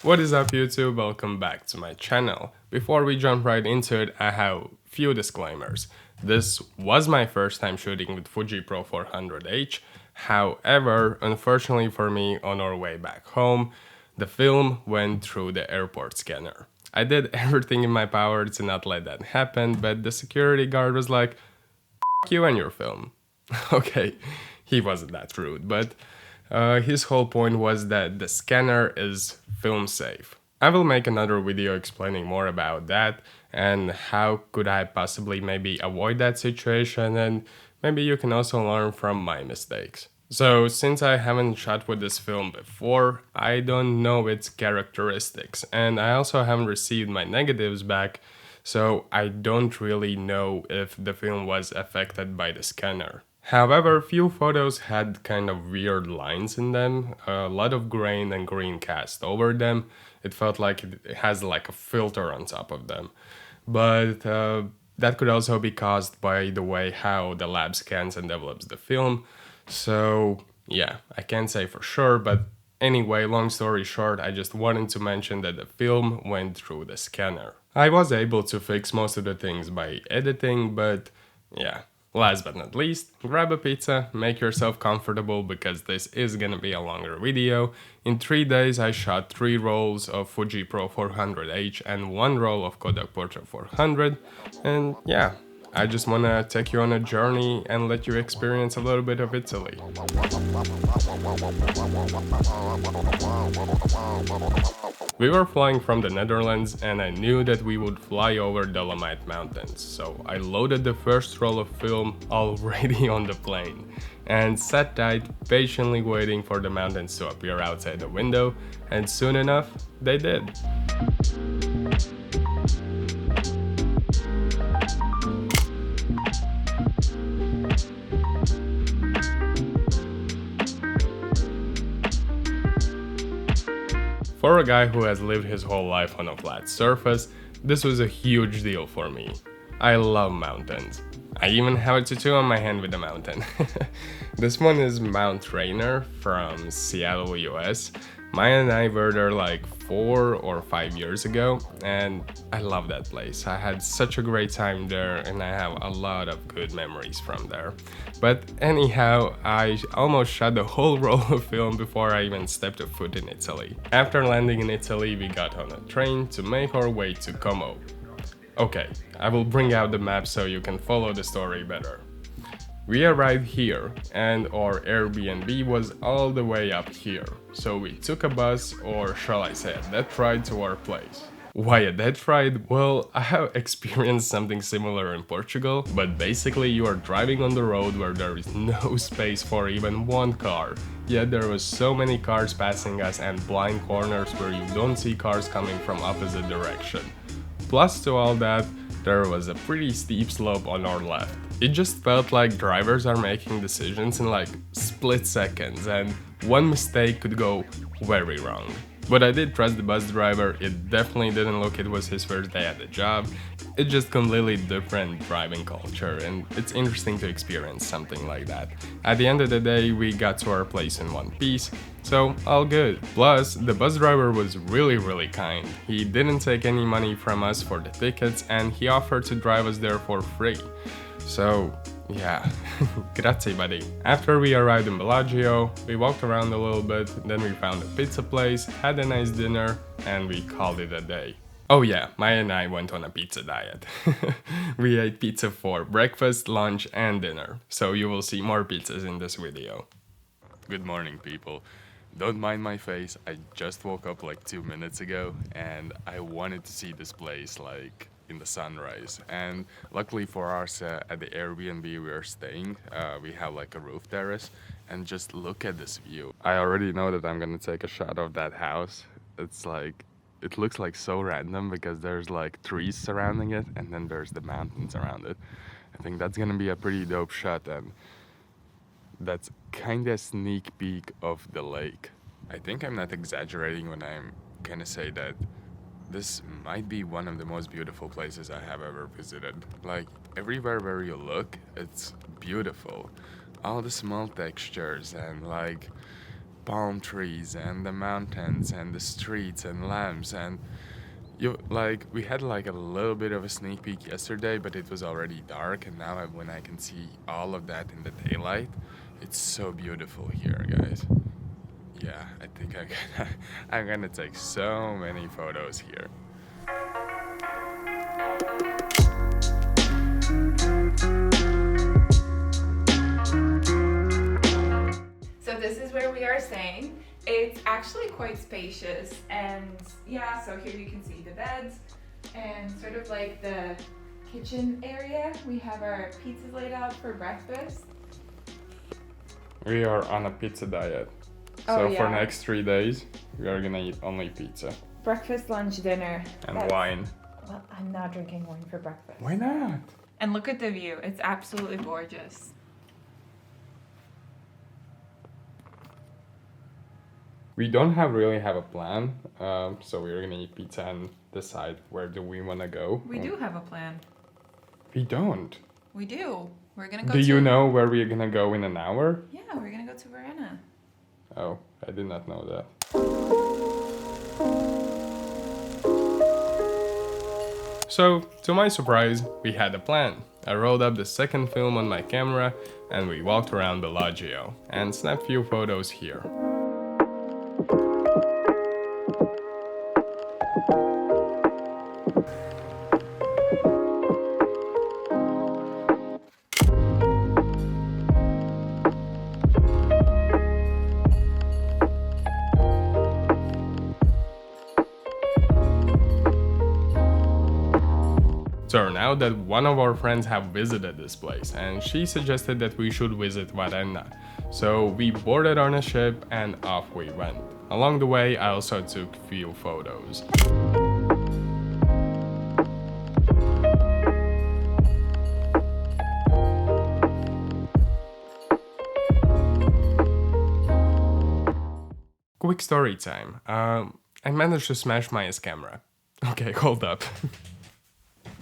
What is up YouTube, welcome back to my channel. Before we jump right into it, I have few disclaimers. This was my first time shooting with Fuji Pro 400H, however, unfortunately for me, on our way back home, the film went through the airport scanner. I did everything in my power to not let that happen, but the security guard was like, "F you and your film." Okay, he wasn't that rude, but his whole point was that the scanner is film safe. I will make another video explaining more about that and how could I possibly maybe avoid that situation, and maybe you can also learn from my mistakes. So since I haven't shot with this film before, I don't know its characteristics, and I also haven't received my negatives back, so I don't really know if the film was affected by the scanner. However, few photos had kind of weird lines in them, a lot of grain and green cast over them. It felt like it has like a filter on top of them. But that could also be caused by the way how the lab scans and develops the film. So yeah, I can't say for sure, but anyway, long story short, I just wanted to mention that the film went through the scanner. I was able to fix most of the things by editing, but yeah. Last but not least, grab a pizza, make yourself comfortable because this is gonna be a longer video. In 3 days I shot 3 rolls of Fuji Pro 400H and 1 roll of Kodak Portra 400, and yeah, I just wanna take you on a journey and let you experience a little bit of Italy. We were flying from the Netherlands and I knew that we would fly over Dolomite Mountains, so I loaded the first roll of film already on the plane and sat tight, patiently waiting for the mountains to appear outside the window, and soon enough, they did. For a guy who has lived his whole life on a flat surface, this was a huge deal for me. I love mountains. I even have a tattoo on my hand with a mountain. This one is Mount Rainier from Seattle, US. Maija and I were there like 4 or 5 years ago, and I love that place. I had such a great time there and I have a lot of good memories from there. But anyhow, I almost shot the whole roll of film before I even stepped a foot in Italy. After landing in Italy, we got on a train to make our way to Como. Okay, I will bring out the map so you can follow the story better. We arrived here and our Airbnb was all the way up here, so we took a bus, or shall I say a death ride, to our place. Why a death ride? Well, I have experienced something similar in Portugal, but basically you are driving on the road where there is no space for even one car, yet there was so many cars passing us and blind corners where you don't see cars coming from opposite direction. Plus to all that, there was a pretty steep slope on our left. It just felt like drivers are making decisions in like split seconds and one mistake could go very wrong. But I did trust the bus driver, it definitely didn't look it was his first day at the job. It's just completely different driving culture and it's interesting to experience something like that. At the end of the day, we got to our place in one piece, so all good. Plus, the bus driver was really kind. He didn't take any money from us for the tickets and he offered to drive us there for free. So yeah, grazie buddy. After we arrived in Bellagio, we walked around a little bit, then we found a pizza place, had a nice dinner, and we called it a day. Oh yeah, Maija and I went on a pizza diet. We ate pizza for breakfast, lunch, and dinner, so you will see more pizzas in this video. Good morning people. Don't mind my face, I just woke up like 2 minutes ago and I wanted to see this place like in the sunrise, and luckily for us at the Airbnb we are staying, we have like a roof terrace, and just look at this view. I already know that I'm gonna take a shot of that house. It's like, it looks like so random because there's like trees surrounding it and then there's the mountains around it. I think that's gonna be a pretty dope shot, and that's kinda sneak peek of the lake. I think I'm not exaggerating when I'm gonna say that this might be one of the most beautiful places I have ever visited. Like, everywhere where you look, it's beautiful. All the small textures and like palm trees and the mountains and the streets and lamps, and we had like a little bit of a sneak peek yesterday, but it was already dark, and now when I can see all of that in the daylight, it's so beautiful here, guys. Yeah, I think I'm gonna take so many photos here. So this is where we are staying. It's actually quite spacious, and yeah, so here you can see the beds and sort of like the kitchen area. We have our pizzas laid out for breakfast. We are on a pizza diet. Oh, So for yeah. next 3 days, we are gonna eat only pizza. Breakfast, lunch, dinner. And wine. Well, I'm not drinking wine for breakfast. Why not? And look at the view. It's absolutely gorgeous. We don't really have a plan, so we're gonna eat pizza and decide where do we wanna go. We do have a plan. We don't. We do. We're gonna go Do you know where we're gonna go in an hour? Yeah, we're gonna go to Verona. Oh, I did not know that. So, to my surprise, we had a plan. I rolled up the second film on my camera and we walked around Bellagio and snapped few photos here. Turned out that one of our friends have visited this place and she suggested that we should visit Varenna. So we boarded on a ship and off we went. Along the way I also took few photos. Quick story time. I managed to smash Maija's camera. Okay, hold up.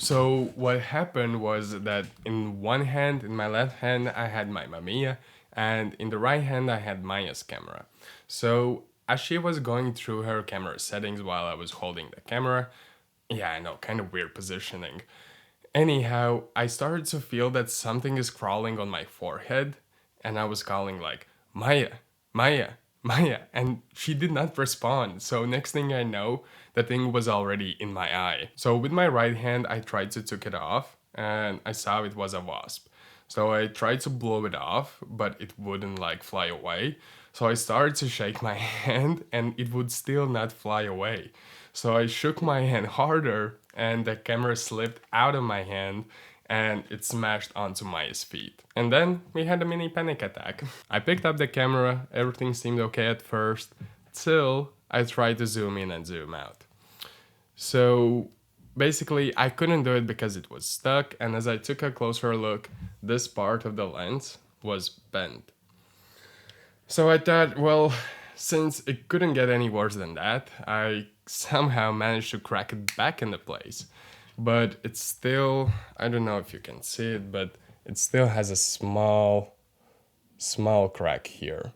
So what happened was that in one hand, in my left hand, I had my Mamiya, and in the right hand, I had Maija's camera. So as she was going through her camera settings while I was holding the camera, yeah, I know, kind of weird positioning. Anyhow, I started to feel that something is crawling on my forehead, and I was calling like, Maija, Maija, Maija, and she did not respond. So next thing I know, the thing was already in my eye. So with my right hand, I tried to take it off and I saw it was a wasp. So I tried to blow it off, but it wouldn't like fly away. So I started to shake my hand and it would still not fly away. So I shook my hand harder and the camera slipped out of my hand and it smashed onto Maija's feet. And then we had a mini panic attack. I picked up the camera, everything seemed okay at first, till I tried to zoom in and zoom out. So basically I couldn't do it because it was stuck, and as I took a closer look, this part of the lens was bent. So I thought, well, since it couldn't get any worse than that, I somehow managed to crack it back into place. But it's still, I don't know if you can see it, but it still has a small crack here.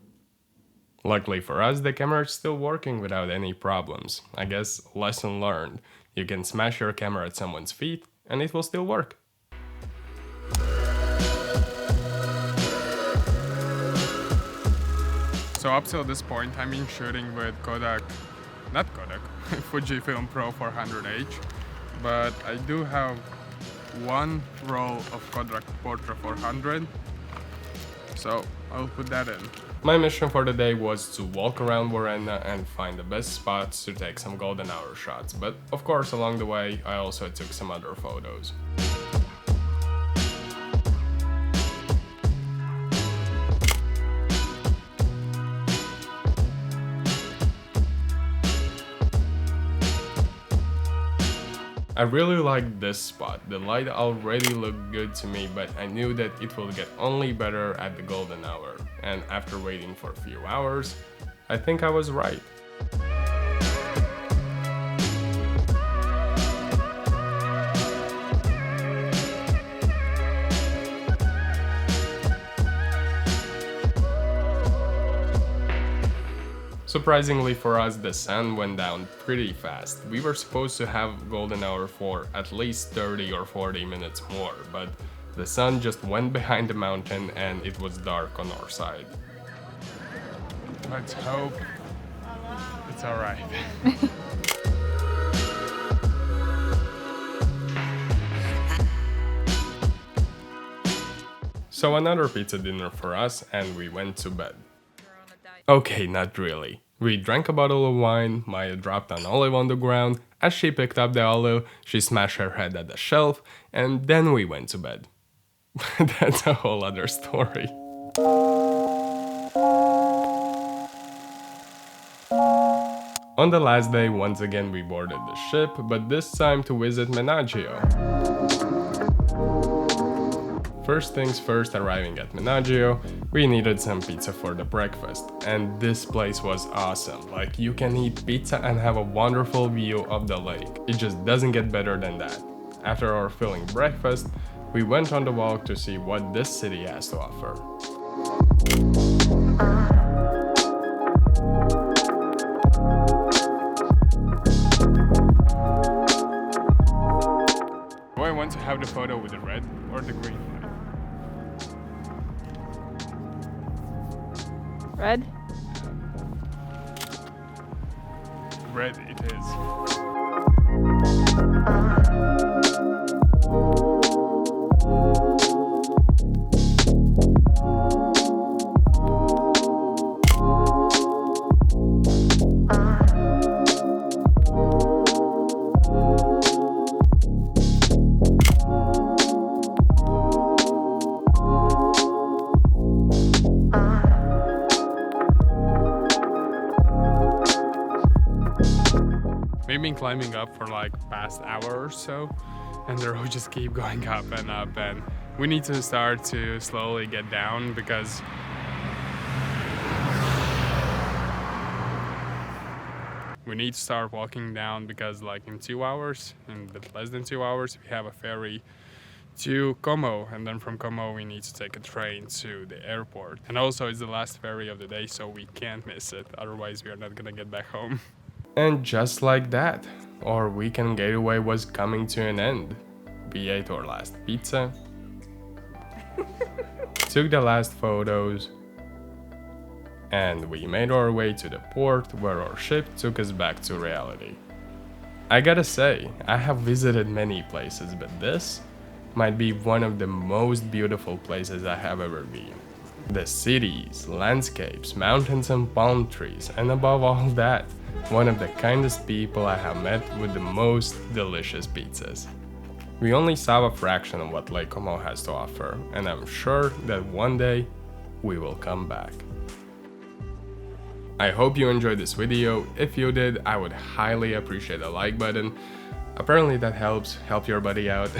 Luckily for us, the camera is still working without any problems. I guess lesson learned. You can smash your camera at someone's feet and it will still work. So up till this point, I've been shooting with Fujifilm Pro 400H. But I do have one roll of Kodak Portra 400. So I'll put that in. My mission for the day was to walk around Verona and find the best spots to take some golden hour shots, but of course along the way I also took some other photos. I really liked this spot. The light already looked good to me, but I knew that it will get only better at the golden hour. And after waiting for a few hours, I think I was right. Surprisingly for us, the sun went down pretty fast. We were supposed to have golden hour for at least 30 or 40 minutes more, but the sun just went behind the mountain and it was dark on our side. Let's hope it's alright. So another pizza dinner for us and we went to bed. Okay, not really. We drank a bottle of wine, Maija dropped an olive on the ground, as she picked up the olive, she smashed her head at the shelf, and then we went to bed. That's a whole other story. On the last day, once again we boarded the ship, but this time to visit Menaggio. First things first, arriving at Menaggio, we needed some pizza for the breakfast, and this place was awesome. Like, you can eat pizza and have a wonderful view of the lake. It just doesn't get better than that. After our filling breakfast, we went on the walk to see what this city has to offer. Do I want to have the photo with the red or the green light? Red? Red it is. We've been climbing up for like past hour or so, and the road just keep going up, and we need to start to slowly get down because we need to start walking down because like in 2 hours, in a bit less than 2 hours, we have a ferry to Como, and then from Como we need to take a train to the airport. And also it's the last ferry of the day, so we can't miss it, otherwise we are not gonna get back home. And just like that, our weekend getaway was coming to an end. We ate our last pizza, took the last photos, and we made our way to the port where our ship took us back to reality. I gotta say, I have visited many places, but this might be one of the most beautiful places I have ever been. The cities, landscapes, mountains and palm trees, and above all that, one of the kindest people I have met with the most delicious pizzas. We only saw a fraction of what Lake Como has to offer, and I'm sure that one day we will come back. I hope you enjoyed this video. If you did, I would highly appreciate a like button. Apparently that helps, help your buddy out.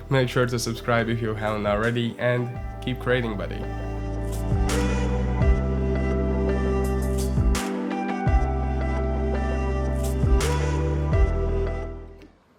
Make sure to subscribe if you haven't already, and keep creating, buddy.